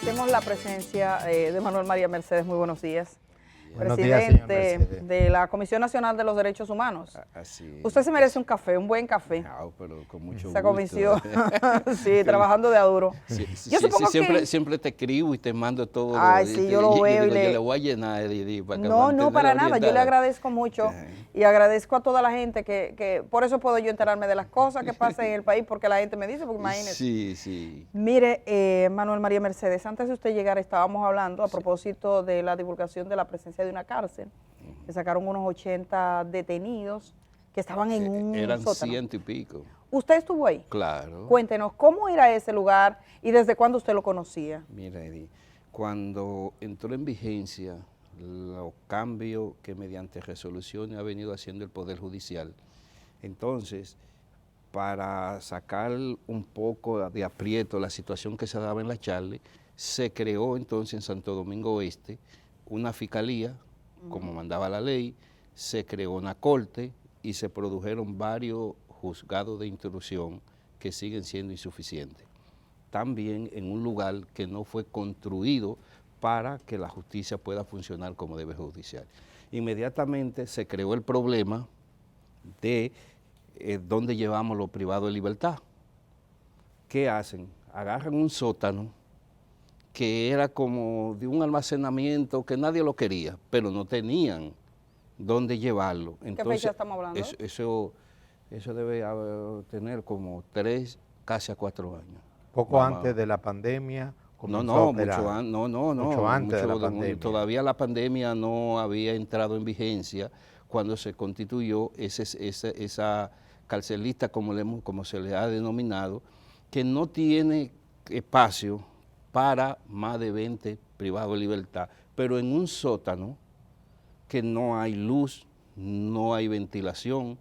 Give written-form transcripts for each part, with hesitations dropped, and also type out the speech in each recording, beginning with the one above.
Agradecemos la presencia de Manuel María Mercedes. Muy buenos días. Buenos días, señor Presidente Mercedes. de la Comisión Nacional de los Derechos Humanos. Así Usted se merece un café, un buen café. pero con mucho Esa gusto. comisión, sí, trabajando de a duro. Yo supongo que... Siempre te escribo y te mando todo. Ay, sí, yo lo veo y digo, le... yo le voy a llenar. No, para nada, yo le agradezco mucho y agradezco a toda la gente que por eso puedo yo enterarme de las cosas que pasan en el país, porque la gente me dice, porque imagínese. Sí, sí. Mire, Manuel María Mercedes, antes de usted llegar estábamos hablando a propósito de la divulgación de la presencia de una cárcel, que sacaron unos 80 detenidos que estaban en un Eran sótano. 100 y pico. ¿Usted estuvo ahí? Claro. Cuéntenos, ¿cómo era ese lugar y desde cuándo usted lo conocía? Mira, Eddie, cuando entró en vigencia los cambios que mediante resoluciones ha venido haciendo el Poder Judicial, entonces, para sacar un poco de aprieto la situación que se daba en la Charle, se creó entonces en Santo Domingo Oeste una fiscalía, como mandaba la ley, se creó una corte y se produjeron varios juzgados de instrucción que siguen siendo insuficientes. También en un lugar que no fue construido para que la justicia pueda funcionar como debe judicial. Inmediatamente se creó el problema de dónde llevamos los privados de libertad. ¿Qué hacen? Agarran un sótano que era como de un almacenamiento que nadie lo quería, pero no tenían dónde llevarlo. Entonces, ¿Qué fecha estamos hablando? Eso debe tener como 3, casi a 4 años. Poco antes de la pandemia. Mucho antes de la pandemia. Todavía la pandemia no había entrado en vigencia cuando se constituyó esa carcelista, como se le ha denominado, que no tiene espacio para más de 20 privados de libertad, pero en un sótano que no hay luz, no hay ventilación,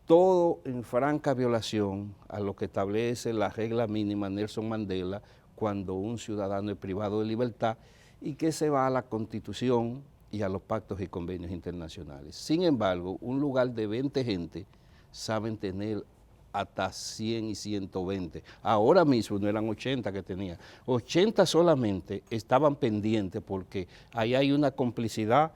todo en franca violación a lo que establece la regla mínima Nelson Mandela cuando un ciudadano es privado de libertad y que se va a la Constitución y a los pactos y convenios internacionales. Sin embargo, un lugar de 20 gente saben tener hasta 100 y 120. Ahora mismo no eran 80 que tenía. 80 solamente estaban pendientes porque ahí hay una complicidad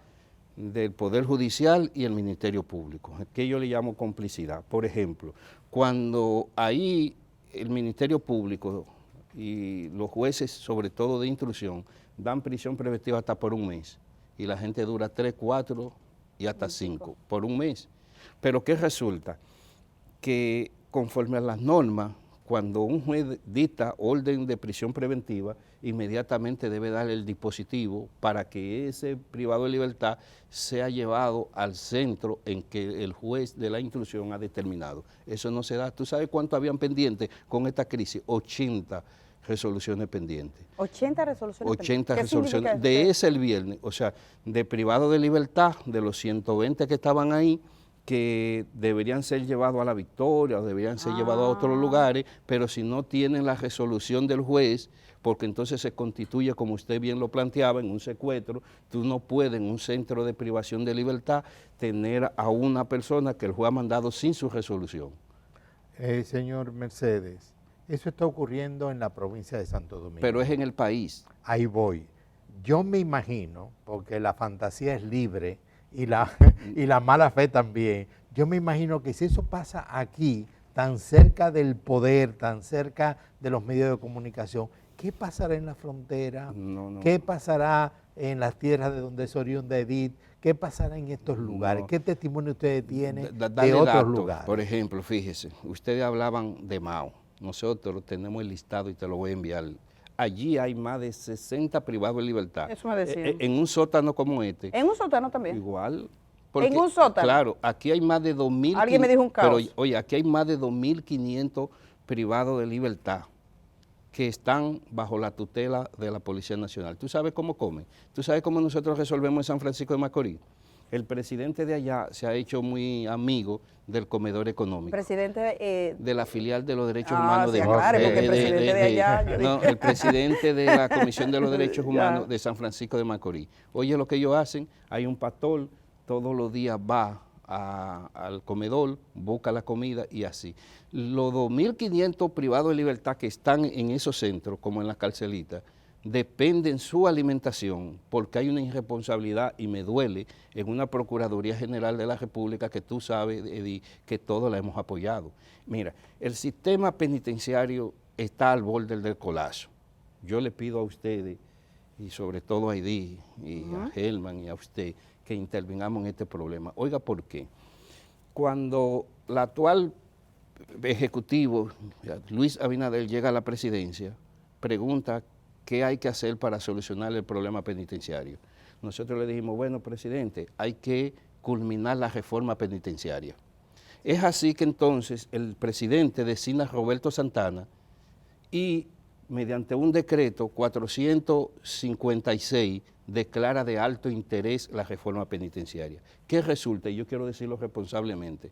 del Poder Judicial y el Ministerio Público, que yo le llamo complicidad. Por ejemplo, cuando ahí el Ministerio Público y los jueces, sobre todo de instrucción, dan prisión preventiva hasta por un mes, y la gente dura 3, 4 y hasta 5 por un mes. Pero ¿qué resulta? Que conforme a las normas, cuando un juez dicta orden de prisión preventiva, inmediatamente debe dar el dispositivo para que ese privado de libertad sea llevado al centro en que el juez de la instrucción ha determinado. Eso no se da. ¿Tú sabes cuánto habían pendientes con esta crisis? 80 resoluciones pendientes. 80 resoluciones 80 pendientes. resoluciones. De ese el viernes, o sea, de privado de libertad, de los 120 que estaban ahí, que deberían ser llevados a La Victoria o deberían ser llevados a otros lugares, pero si no tienen la resolución del juez, porque entonces se constituye, como usted bien lo planteaba, en un secuestro, tú no puedes en un centro de privación de libertad tener a una persona que el juez ha mandado sin su resolución. Señor Mercedes, eso está ocurriendo en la provincia de Santo Domingo. Pero es en el país. Ahí voy. Yo me imagino, porque la fantasía es libre, y la mala fe también. Yo me imagino que si eso pasa aquí, tan cerca del poder, tan cerca de los medios de comunicación, ¿qué pasará en la frontera? No. ¿Qué pasará en las tierras de donde es oriunda Edith? ¿Qué pasará en estos lugares? ¿Qué testimonio ustedes tienen de otros lugares? Por ejemplo, fíjese, ustedes hablaban de Mao. Nosotros tenemos el listado y te lo voy a enviar. Allí hay más de 60 privados de libertad. Eso me decían. En un sótano como este. ¿En un sótano también? Igual. ¿En un sótano? Claro, aquí hay más de 2.000. Alguien me dijo un caos. Pero oye, aquí hay más de 2.500 privados de libertad que están bajo la tutela de la Policía Nacional. ¿Tú sabes cómo comen? ¿Tú sabes cómo nosotros resolvemos en San Francisco de Macorís? El presidente de allá se ha hecho muy amigo del comedor económico. Presidente de la filial de los derechos humanos de claro, porque el presidente de allá. No, el presidente de la Comisión de los Derechos Humanos de San Francisco de Macorís. Oye, lo que ellos hacen, hay un pastor, todos los días va al comedor, busca la comida y así. Los 2.500 privados de libertad que están en esos centros, como en las carcelitas, dependen su alimentación, porque hay una irresponsabilidad, y me duele, en una Procuraduría General de la República que tú sabes, Eddie, que todos la hemos apoyado. Mira, el sistema penitenciario está al borde del colapso. Yo le pido a ustedes, y sobre todo a Eddie, y a Helman, y a usted, que intervengamos en este problema. Oiga, ¿por qué? Cuando el actual ejecutivo, Luis Abinader, llega a la presidencia, pregunta qué hay que hacer para solucionar el problema penitenciario. Nosotros le dijimos, bueno, presidente, hay que culminar la reforma penitenciaria. Es así que entonces el presidente designa a Roberto Santana y mediante un decreto 456 declara de alto interés la reforma penitenciaria. ¿Qué resulta? Y yo quiero decirlo responsablemente.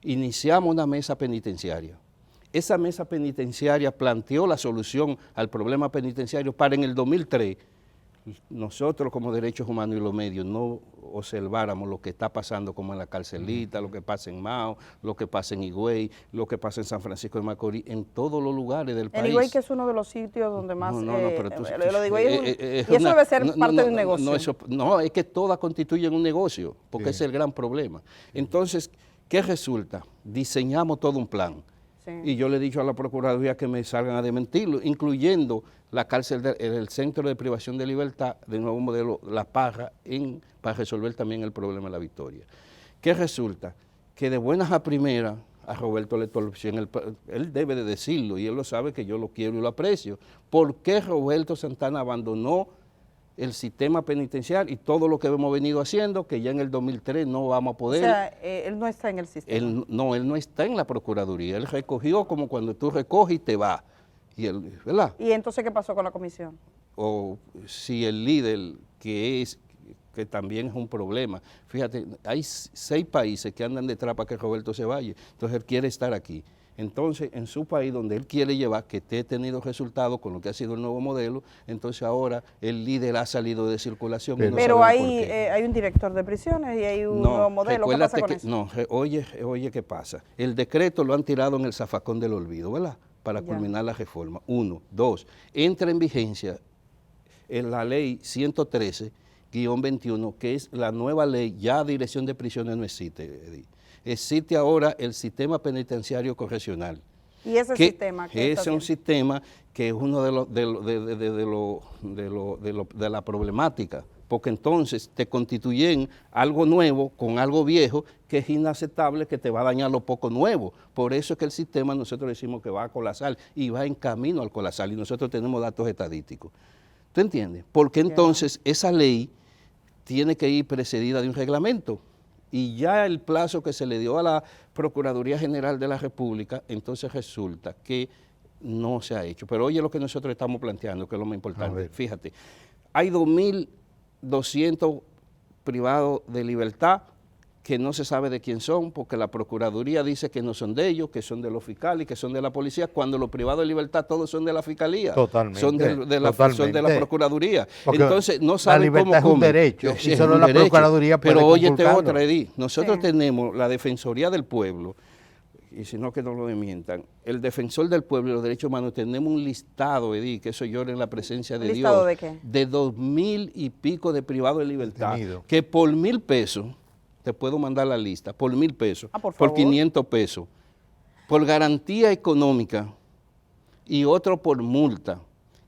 Iniciamos una mesa penitenciaria. Esa mesa penitenciaria planteó la solución al problema penitenciario para en el 2003 nosotros como derechos humanos y los medios no observáramos lo que está pasando como en la Carcelita, lo que pasa en Mao, lo que pasa en Higüey, lo que pasa en San Francisco de Macorís, en todos los lugares del país. En Higüey, que es uno de los sitios donde más... pero lo de Higüey y eso debe ser parte de un negocio. No, es que todas constituyen un negocio, porque es el gran problema. Entonces, ¿qué resulta? Diseñamos todo un plan. Y yo le he dicho a la Procuraduría que me salgan a desmentirlo, incluyendo la cárcel, el Centro de Privación de Libertad, de nuevo modelo La Parra, para resolver también el problema de La Victoria. ¿Qué resulta? Que de buenas a primeras, a Roberto le torcieron él debe de decirlo, y él lo sabe que yo lo quiero y lo aprecio. ¿Por qué Roberto Santana abandonó el sistema penitenciario y todo lo que hemos venido haciendo, que ya en el 2003 no vamos a poder? O sea, él no está en el sistema. Él no está en la Procuraduría, él recogió como cuando tú recoges y te vas, ¿verdad? ¿Y entonces qué pasó con la comisión? O si el líder, que también es un problema, fíjate, hay 6 países que andan detrás para que Roberto se vaya, entonces él quiere estar aquí. Entonces, en su país, donde él quiere llevar, que esté tenido resultados con lo que ha sido el nuevo modelo, entonces ahora el líder ha salido de circulación. Pero hay un director de prisiones y hay un nuevo modelo. ¿Qué pasa con eso? No, oye, ¿qué pasa? El decreto lo han tirado en el zafacón del olvido, ¿verdad? Para culminar la reforma. 1, 2, entra en vigencia en la ley 113-21, que es la nueva ley, ya Dirección de Prisiones no existe, Edith. Existe ahora el sistema penitenciario correccional. ¿Y ese sistema qué es un sistema que es uno de la problemática, porque entonces te constituyen algo nuevo con algo viejo que es inaceptable, que te va a dañar lo poco nuevo. Por eso es que el sistema nosotros decimos que va a colapsar y va en camino al colapsar, y nosotros tenemos datos estadísticos. ¿Tú entiendes? Porque entonces esa ley tiene que ir precedida de un reglamento. Y ya el plazo que se le dio a la Procuraduría General de la República, entonces resulta que no se ha hecho. Pero oye lo que nosotros estamos planteando, que es lo más importante. Fíjate, hay 2.200 privados de libertad que no se sabe de quién son, porque la Procuraduría dice que no son de ellos, que son de los fiscales, que son de la policía, cuando los privados de libertad todos son de la Fiscalía. Totalmente. Son de la Procuraduría. Porque entonces no saben cómo es un derecho, y solo la Procuraduría puede conculcarlo. Pero óyete otra, Edith. Nosotros tenemos la Defensoría del Pueblo, y si no que no lo desmientan, el Defensor del Pueblo y los Derechos Humanos, tenemos un listado, Edith, que eso llora en la presencia de Dios. ¿Listado de qué? De 2.000 y pico de privados de libertad, que por 1.000 pesos, te puedo mandar la lista, por 1.000 pesos, por 500 pesos, por garantía económica, y otro por multa,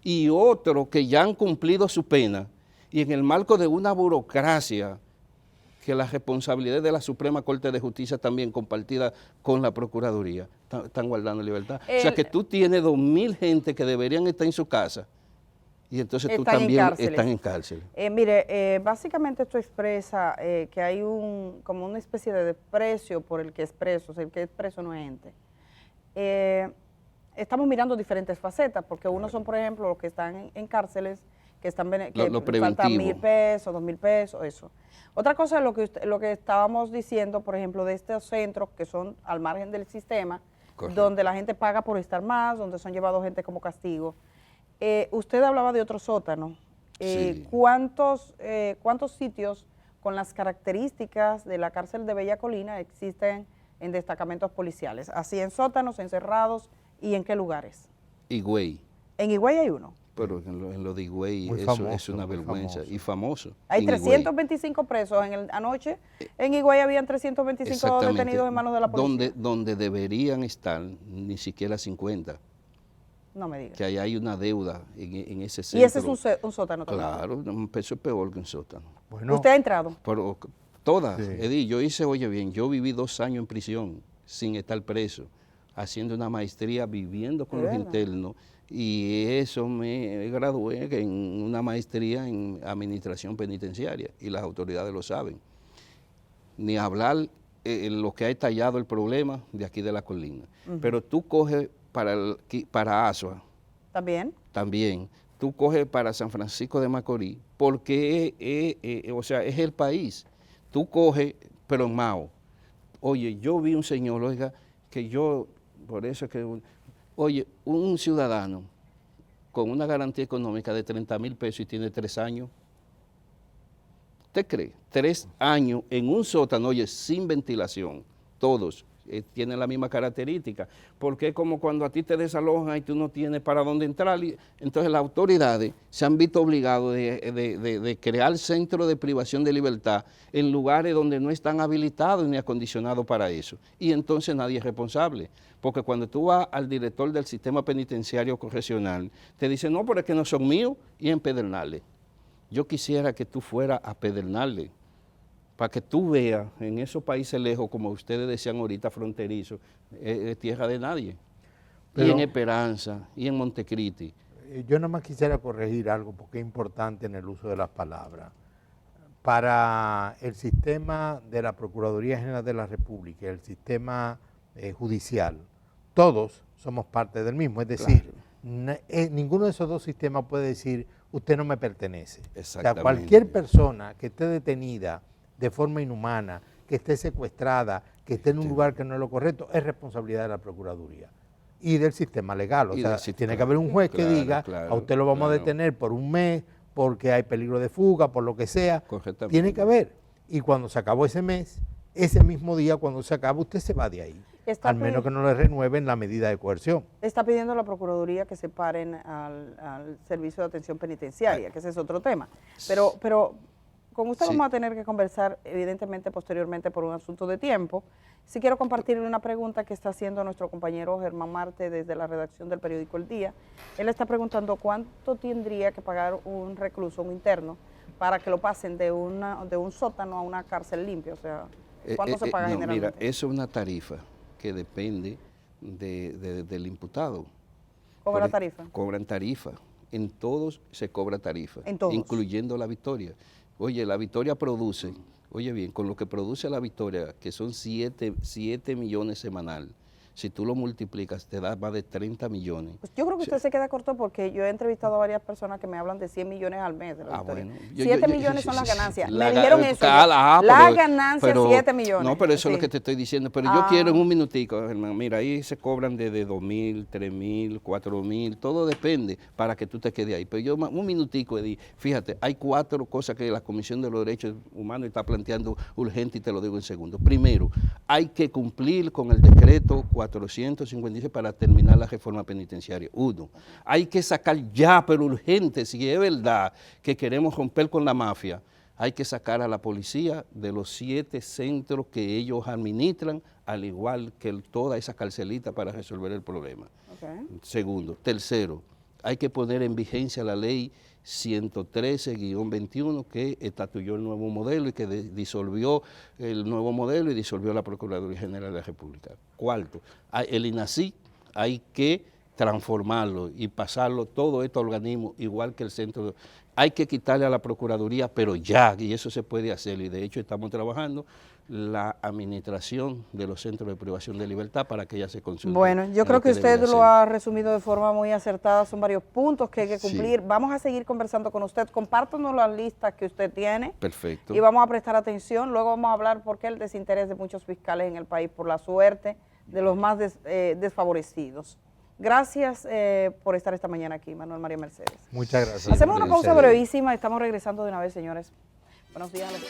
y otro que ya han cumplido su pena, y en el marco de una burocracia que la responsabilidad de la Suprema Corte de Justicia también compartida con la Procuraduría, están guardando libertad. O sea que tú tienes 2.000 gente que deberían estar en su casa, y entonces tú también estás en cárcel. Mire, básicamente esto expresa que hay como una especie de desprecio por el que es preso, o sea, el que es preso no es gente. Estamos mirando diferentes facetas, porque unos son, por ejemplo, los que están en cárceles, que están que faltan 1.000 pesos, 2.000 pesos, eso. Otra cosa es lo que estábamos diciendo, por ejemplo, de estos centros que son al margen del sistema, donde la gente paga por estar más, donde son llevados gente como castigo. Usted hablaba de otro sótano. Sí. ¿Cuántos sitios con las características de la cárcel de Bella Colina existen en destacamentos policiales? Así en sótanos, encerrados, ¿y en qué lugares? Higüey. ¿En Higüey hay uno? Pero en lo de Higüey eso es una vergüenza y famoso. Hay 325 presos. Anoche en Higüey habían 325 detenidos en manos de la policía. Donde deberían estar ni siquiera 50. No me digas. Que ahí hay una deuda en ese centro. ¿Y ese es un sótano también? Claro, eso es peor que un sótano. Bueno, ¿usted ha entrado? Pero todas, sí. Edith, yo hice, oye bien, yo viví 2 años en prisión sin estar preso, haciendo una maestría, viviendo con los internos, y eso me gradué en una maestría en administración penitenciaria, y las autoridades lo saben. Ni hablar en lo que ha estallado el problema de aquí de la colina. Pero tú coges para Asua. También. Tú coges para San Francisco de Macorís, porque o sea, es el país. Tú coges, pero en Mao. Oye, yo vi un señor, oiga, que yo, por eso es que, oye, un ciudadano con una garantía económica de 30,000 pesos y tiene 3 años. ¿Usted cree? 3 años en un sótano, oye, sin ventilación, todos tienen la misma característica, porque es como cuando a ti te desalojan y tú no tienes para dónde entrar, y entonces las autoridades se han visto obligados de crear centros de privación de libertad en lugares donde no están habilitados ni acondicionados para eso, y entonces nadie es responsable, porque cuando tú vas al director del sistema penitenciario correccional, te dice, no, pero es que no son míos, y en Pedernales. Yo quisiera que tú fueras a Pedernales, para que tú veas en esos países lejos, como ustedes decían ahorita, fronterizos, es tierra de nadie. Pero, y en Esperanza, y en Montecristi. Yo nada más quisiera corregir algo, porque es importante en el uso de las palabras. Para el sistema de la Procuraduría General de la República, el sistema judicial, todos somos parte del mismo, es decir, ninguno de esos dos sistemas puede decir, usted no me pertenece. O sea, cualquier persona que esté detenida de forma inhumana, que esté secuestrada, que esté en un lugar que no es lo correcto, es responsabilidad de la Procuraduría y del sistema legal. O sea, tiene que haber un juez que diga, a usted lo vamos a detener por un mes, porque hay peligro de fuga, por lo que sea. Tiene que haber. Y cuando se acabó ese mes, ese mismo día, cuando se acaba, usted se va de ahí. Al menos que no le renueven la medida de coerción. Está pidiendo la Procuraduría que separen al Servicio de Atención Penitenciaria, que ese es otro tema. Pero con usted vamos a tener que conversar, evidentemente, posteriormente por un asunto de tiempo. Sí quiero compartirle una pregunta que está haciendo nuestro compañero Germán Marte desde la redacción del periódico El Día. Él está preguntando cuánto tendría que pagar un recluso, un interno, para que lo pasen de un sótano a una cárcel limpia. O sea, ¿cuánto se paga generalmente? Mira, eso es una tarifa que depende del imputado. ¿Cobra tarifa? Cobran tarifa. En todos se cobra tarifa, incluyendo la Victoria. Oye, la Victoria produce, oye bien, con lo que produce la Victoria, que son 7 millones semanal, si tú lo multiplicas, te da más de 30 millones. Pues yo creo que usted se queda corto porque yo he entrevistado a varias personas que me hablan de 100 millones al mes de la Victoria. Bueno, 7 millones son las ganancias. Me dijeron eso. La ganancia, 7 millones. No, pero eso es lo que te estoy diciendo. Pero yo quiero en un minutico, hermano. Mira, ahí se cobran desde 2,000, 3,000, 4,000, todo depende para que tú te quedes ahí. Pero yo, un minutico, Edith, fíjate, hay 4 cosas que la Comisión de los Derechos Humanos está planteando urgente y te lo digo en segundo. Primero, hay que cumplir con el decreto 456 para terminar la reforma penitenciaria. 1. Hay que sacar ya, pero urgente, si es verdad que queremos romper con la mafia, hay que sacar a la policía de los 7 centros que ellos administran, al igual que toda esa carcelita para resolver el problema. Segundo. Tercero, hay que poner en vigencia la ley 113-21 que estatuyó el nuevo modelo y que disolvió el nuevo modelo y disolvió la Procuraduría General de la República. Cuarto, el INACIC hay que transformarlo y pasarlo todo estos organismos igual que el centro. Hay que quitarle a la Procuraduría, pero ya, y eso se puede hacer, y de hecho estamos trabajando la administración de los centros de privación de libertad para que ella se consulte. Bueno, yo creo que usted lo ha resumido de forma muy acertada, son varios puntos que hay que cumplir. Vamos a seguir conversando con usted, compártanos las listas que usted tiene. Perfecto. Y vamos a prestar atención, luego vamos a hablar por qué el desinterés de muchos fiscales en el país por la suerte de los más desfavorecidos. Gracias por estar esta mañana aquí, Manuel María Mercedes. Muchas gracias. Hacemos una pausa brevísima, estamos regresando de una vez, señores. Buenos días a los